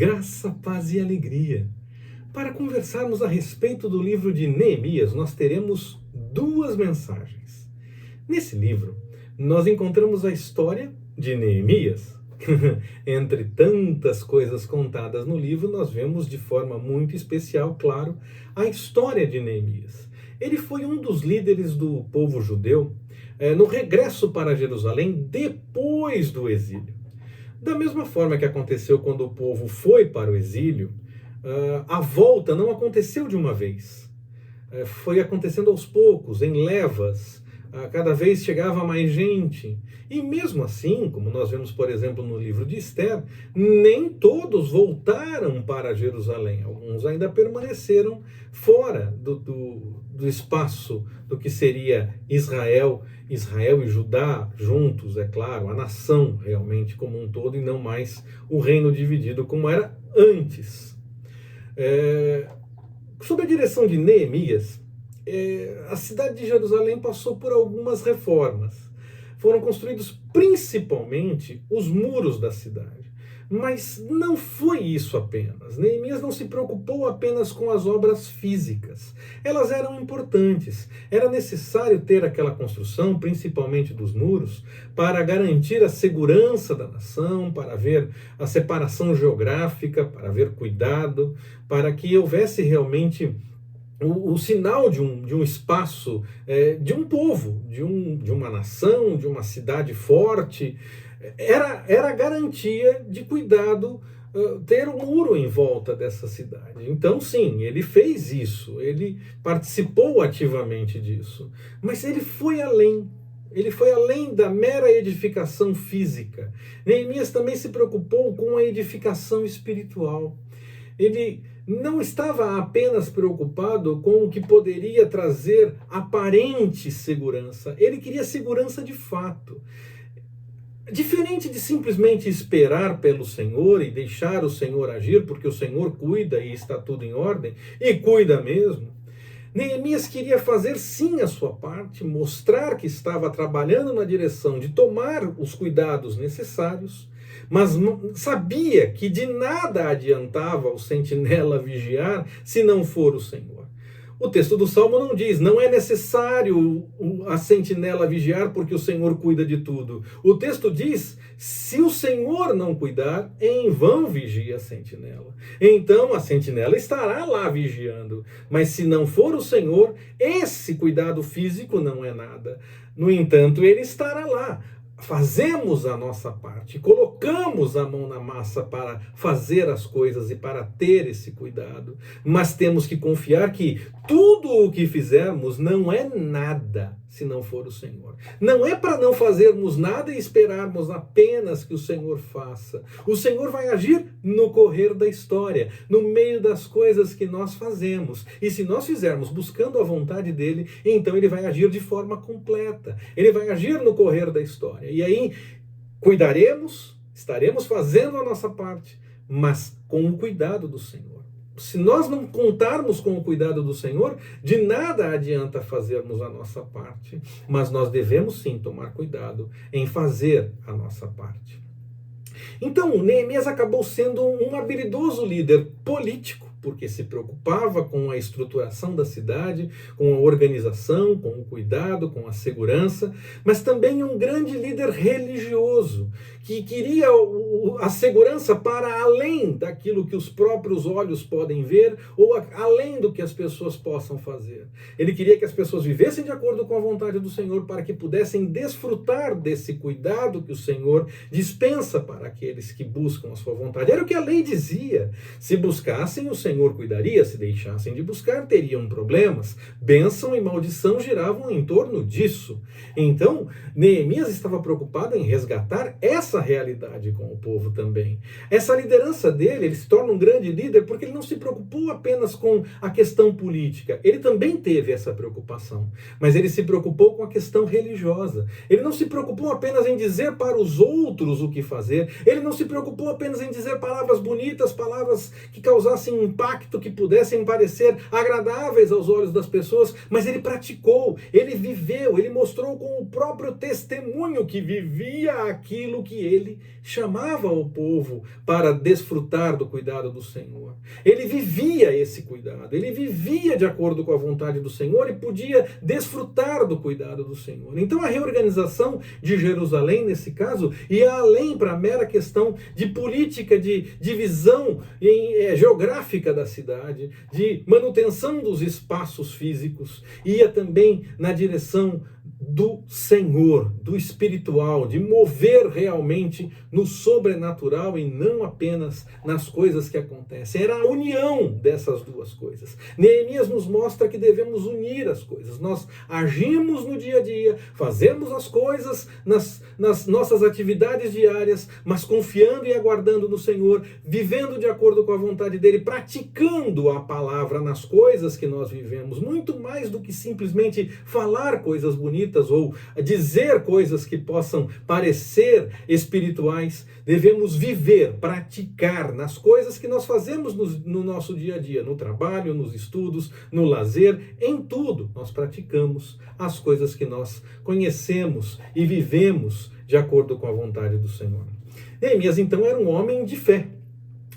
Graça, paz e alegria. Para conversarmos a respeito do livro de Neemias, nós teremos duas mensagens. Nesse livro, nós encontramos a história de Neemias. Entre tantas coisas contadas no livro, nós vemos de forma muito especial, claro, a história de Neemias. Ele foi um dos líderes do povo judeu no regresso para Jerusalém depois do exílio. Da mesma forma que aconteceu quando o povo foi para o exílio, a volta não aconteceu de uma vez. Foi acontecendo aos poucos, em levas. Cada vez chegava mais gente. E mesmo assim, como nós vemos, por exemplo, no livro de Esther, nem todos voltaram para Jerusalém. Alguns ainda permaneceram fora do espaço do que seria Israel e Judá juntos, é claro, a nação realmente como um todo, e não mais o reino dividido como era antes. Sob a direção de Neemias, a cidade de Jerusalém passou por algumas reformas. Foram construídos principalmente os muros da cidade. Mas não foi isso apenas. Neemias não se preocupou apenas com as obras físicas. Elas eram importantes. Era necessário ter aquela construção, principalmente dos muros, para garantir a segurança da nação, para haver a separação geográfica, para haver cuidado, para que houvesse realmente o sinal de um espaço, de um povo, de uma nação, de uma cidade forte. Era a garantia de cuidado ter um muro em volta dessa cidade. Então, sim, ele fez isso, ele participou ativamente disso. Mas ele foi além. Ele foi além da mera edificação física. Neemias também se preocupou com a edificação espiritual. Ele não estava apenas preocupado com o que poderia trazer aparente segurança. Ele queria segurança de fato. Diferente de simplesmente esperar pelo Senhor e deixar o Senhor agir, porque o Senhor cuida e está tudo em ordem, e cuida mesmo, Neemias queria fazer sim a sua parte, mostrar que estava trabalhando na direção de tomar os cuidados necessários, mas sabia que de nada adiantava o sentinela vigiar se não for o Senhor. O texto do Salmo não diz, não é necessário a sentinela vigiar porque o Senhor cuida de tudo. O texto diz, se o Senhor não cuidar, em vão vigia a sentinela. Então a sentinela estará lá vigiando, mas se não for o Senhor, esse cuidado físico não é nada. No entanto, ele estará lá. Fazemos a nossa parte, colocamos a mão na massa para fazer as coisas e para ter esse cuidado, mas temos que confiar que tudo o que fizermos não é nada se não for o Senhor. Não é para não fazermos nada e esperarmos apenas que o Senhor faça. O Senhor vai agir no correr da história, no meio das coisas que nós fazemos. E se nós fizermos buscando a vontade dele, então ele vai agir de forma completa. Ele vai agir no correr da história. E aí, cuidaremos, estaremos fazendo a nossa parte, mas com o cuidado do Senhor. Se nós não contarmos com o cuidado do Senhor, de nada adianta fazermos a nossa parte, mas nós devemos sim tomar cuidado em fazer a nossa parte. Então, Neemias acabou sendo um habilidoso líder político, porque se preocupava com a estruturação da cidade, com a organização, com o cuidado, com a segurança, mas também um grande líder religioso, que queria a segurança para além daquilo que os próprios olhos podem ver, ou além do que as pessoas possam fazer. Ele queria que as pessoas vivessem de acordo com a vontade do Senhor, para que pudessem desfrutar desse cuidado que o Senhor dispensa para aqueles que buscam a sua vontade. Era o que a lei dizia. Se buscassem, o Senhor cuidaria. Se deixassem de buscar, teriam problemas. Bênção e maldição giravam em torno disso. Então, Neemias estava preocupado em resgatar essa realidade com o povo também. Essa liderança dele, ele se torna um grande líder porque ele não se preocupou apenas com a questão política. Ele também teve essa preocupação, mas ele se preocupou com a questão religiosa. Ele não se preocupou apenas em dizer para os outros o que fazer. Ele não se preocupou apenas em dizer palavras bonitas, palavras que causassem impacto pacto que pudessem parecer agradáveis aos olhos das pessoas, mas ele praticou, ele viveu, ele mostrou com o próprio testemunho que vivia aquilo que ele chamava o povo para desfrutar do cuidado do Senhor. Ele vivia esse cuidado, ele vivia de acordo com a vontade do Senhor e podia desfrutar do cuidado do Senhor. Então a reorganização de Jerusalém, nesse caso, ia além para a mera questão de política, de divisão geográfica da cidade, de manutenção dos espaços físicos, ia também na direção do Senhor, do espiritual, de mover realmente no sobrenatural e não apenas nas coisas que acontecem. Era a união dessas duas coisas. Neemias nos mostra que devemos unir as coisas. Nós agimos no dia a dia, fazemos as coisas nas nossas atividades diárias, mas confiando e aguardando no Senhor, vivendo de acordo com a vontade dele, praticando a palavra nas coisas que nós vivemos, muito mais do que simplesmente falar coisas bonitas ou dizer coisas que possam parecer espirituais. Devemos viver, praticar nas coisas que nós fazemos no nosso dia a dia, no trabalho, nos estudos, no lazer, em tudo nós praticamos as coisas que nós conhecemos e vivemos de acordo com a vontade do Senhor. Neemias então era um homem de fé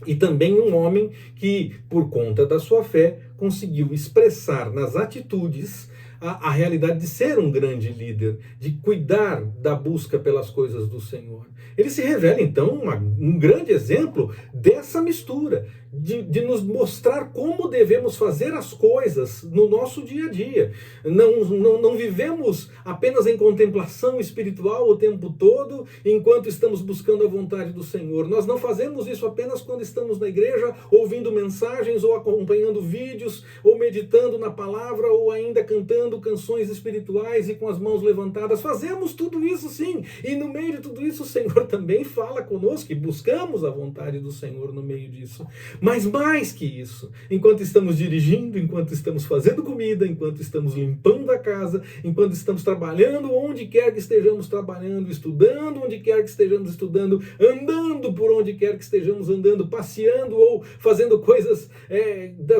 e também um homem que, por conta da sua fé, conseguiu expressar nas atitudes a realidade de ser um grande líder, de cuidar da busca pelas coisas do Senhor. Ele se revela, então, um grande exemplo dessa mistura, de nos mostrar como devemos fazer as coisas no nosso dia a dia. Não vivemos apenas em contemplação espiritual o tempo todo, enquanto estamos buscando a vontade do Senhor. Nós não fazemos isso apenas quando estamos na igreja, ouvindo mensagens, ou acompanhando vídeos, ou meditando na palavra, ou ainda cantando canções espirituais e com as mãos levantadas. Fazemos tudo isso sim, e no meio de tudo isso o Senhor também fala conosco, e buscamos a vontade do Senhor no meio disso. Mas mais que isso, enquanto estamos dirigindo, enquanto estamos fazendo comida, enquanto estamos limpando a casa, enquanto estamos trabalhando onde quer que estejamos trabalhando, estudando onde quer que estejamos estudando, andando por onde quer que estejamos andando, passeando ou fazendo coisas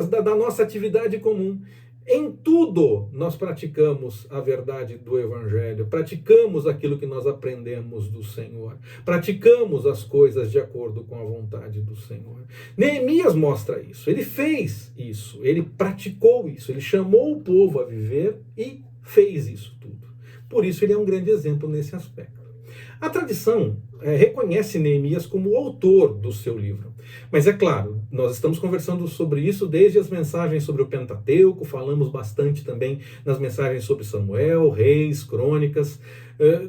da nossa atividade comum. Em tudo nós praticamos a verdade do Evangelho, praticamos aquilo que nós aprendemos do Senhor, praticamos as coisas de acordo com a vontade do Senhor. Neemias mostra isso, ele fez isso, ele praticou isso, ele chamou o povo a viver e fez isso tudo. Por isso ele é um grande exemplo nesse aspecto. A tradição reconhece Neemias como o autor do seu livro. Mas é claro, nós estamos conversando sobre isso desde as mensagens sobre o Pentateuco, falamos bastante também nas mensagens sobre Samuel, Reis, Crônicas.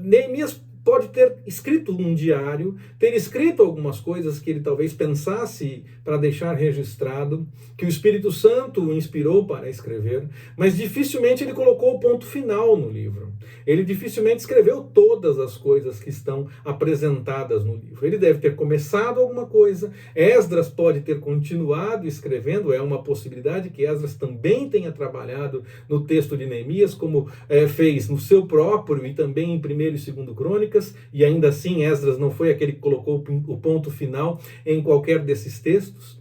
Neemias pode ter escrito um diário, ter escrito algumas coisas que ele talvez pensasse para deixar registrado, que o Espírito Santo o inspirou para escrever, mas dificilmente ele colocou o ponto final no livro. Ele dificilmente escreveu todas as coisas que estão apresentadas no livro. Ele deve ter começado alguma coisa, Esdras pode ter continuado escrevendo, é uma possibilidade que Esdras também tenha trabalhado no texto de Neemias, como fez no seu próprio e também em 1º e 2º Crônicas, e ainda assim Esdras não foi aquele que colocou o ponto final em qualquer desses textos,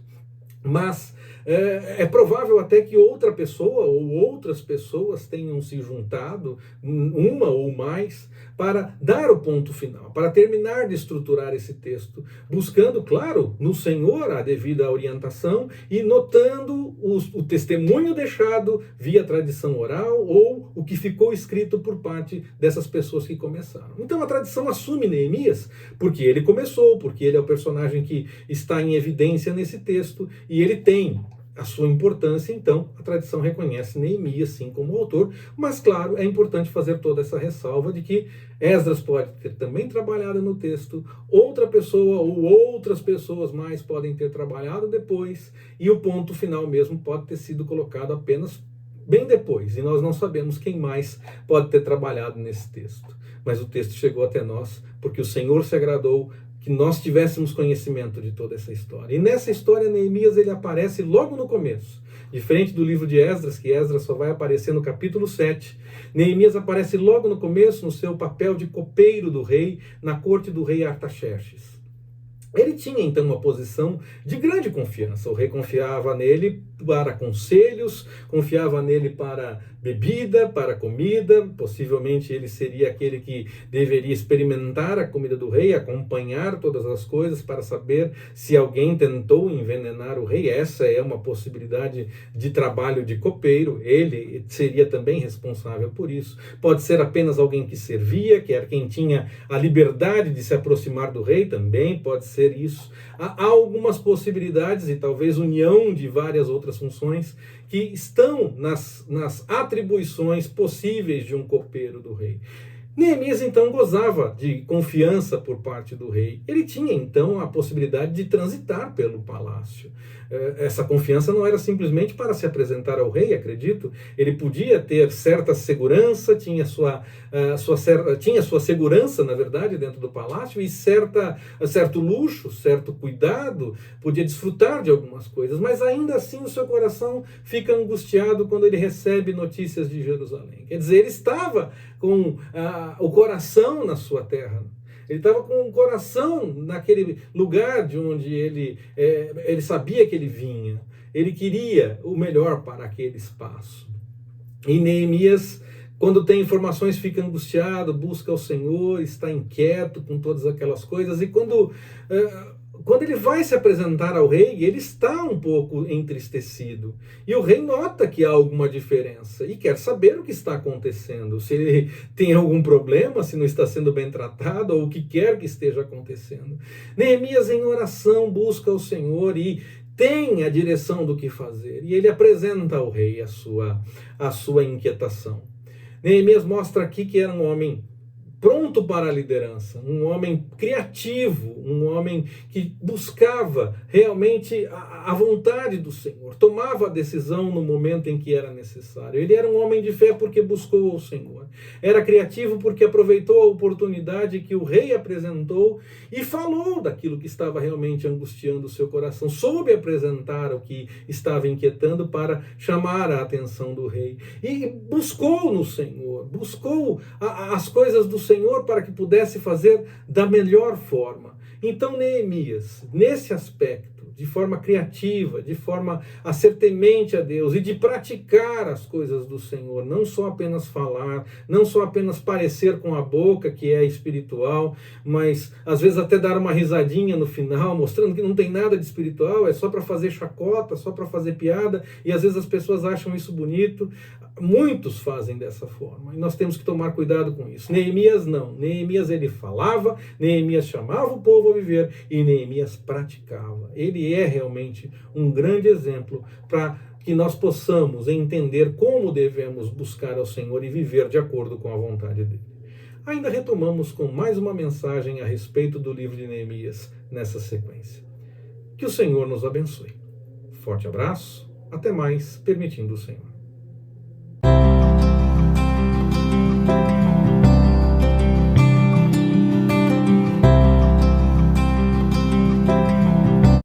mas é provável até que outra pessoa ou outras pessoas tenham se juntado, uma ou mais, para dar o ponto final, para terminar de estruturar esse texto, buscando, claro, no Senhor a devida orientação e notando o testemunho deixado via tradição oral ou o que ficou escrito por parte dessas pessoas que começaram. Então a tradição assume Neemias porque ele começou, porque ele é o personagem que está em evidência nesse texto e ele tem a sua importância, então a tradição reconhece Neemias sim como autor, mas claro, é importante fazer toda essa ressalva de que Esdras pode ter também trabalhado no texto, outra pessoa ou outras pessoas mais podem ter trabalhado depois, e o ponto final mesmo pode ter sido colocado apenas bem depois, e nós não sabemos quem mais pode ter trabalhado nesse texto. Mas o texto chegou até nós porque o Senhor se agradou que nós tivéssemos conhecimento de toda essa história. E nessa história, Neemias ele aparece logo no começo. Diferente do livro de Esdras, que Esdras só vai aparecer no capítulo 7, Neemias aparece logo no começo no seu papel de copeiro do rei, na corte do rei Artaxerxes. Ele tinha então uma posição de grande confiança. O rei confiava nele para conselhos, confiava nele para bebida, para comida. Possivelmente ele seria aquele que deveria experimentar a comida do rei, acompanhar todas as coisas para saber se alguém tentou envenenar o rei. Essa é uma possibilidade de trabalho de copeiro. Ele seria também responsável por isso. Pode ser apenas alguém que servia, que era quem tinha a liberdade de se aproximar do rei, também pode ser isso. Há algumas possibilidades e talvez união de várias outras funções que estão nas atribuições possíveis de um copeiro do rei. Neemias então gozava de confiança por parte do rei. Ele tinha então a possibilidade de transitar pelo palácio. Essa confiança não era simplesmente para se apresentar ao rei, acredito. Ele podia ter certa segurança, tinha sua segurança, na verdade, dentro do palácio e certo luxo, certo cuidado, podia desfrutar de algumas coisas, mas ainda assim o seu coração fica angustiado quando ele recebe notícias de Jerusalém. Quer dizer, ele estava com o coração na sua terra. Ele estava com o coração naquele lugar de onde ele sabia que ele vinha. Ele queria o melhor para aquele espaço. E Neemias, quando tem informações, fica angustiado, busca o Senhor, está inquieto com todas aquelas coisas. E quando ele vai se apresentar ao rei, ele está um pouco entristecido. E o rei nota que há alguma diferença e quer saber o que está acontecendo. Se ele tem algum problema, se não está sendo bem tratado, ou o que quer que esteja acontecendo. Neemias, em oração, busca o Senhor e tem a direção do que fazer. E ele apresenta ao rei a sua inquietação. Neemias mostra aqui que era um homem pronto para a liderança, um homem criativo, um homem que buscava realmente a vontade do Senhor, tomava a decisão no momento em que era necessário. Ele era um homem de fé porque buscou o Senhor. Era criativo porque aproveitou a oportunidade que o rei apresentou e falou daquilo que estava realmente angustiando o seu coração. Soube apresentar o que estava inquietando para chamar a atenção do rei. E buscou no Senhor, buscou as coisas do Senhor para que pudesse fazer da melhor forma. Então Neemias, nesse aspecto, de forma criativa, de forma a ser temente a Deus e de praticar as coisas do Senhor, não só apenas falar, não só apenas parecer com a boca, que é espiritual, mas às vezes até dar uma risadinha no final, mostrando que não tem nada de espiritual, é só para fazer chacota, só para fazer piada, e às vezes as pessoas acham isso bonito. Muitos fazem dessa forma, e nós temos que tomar cuidado com isso. Neemias não. Neemias ele falava, Neemias chamava o povo a viver e Neemias praticava. Ele é realmente um grande exemplo para que nós possamos entender como devemos buscar ao Senhor e viver de acordo com a vontade dele. Ainda retomamos com mais uma mensagem a respeito do livro de Neemias nessa sequência. Que o Senhor nos abençoe. Forte abraço, até mais, permitindo o Senhor.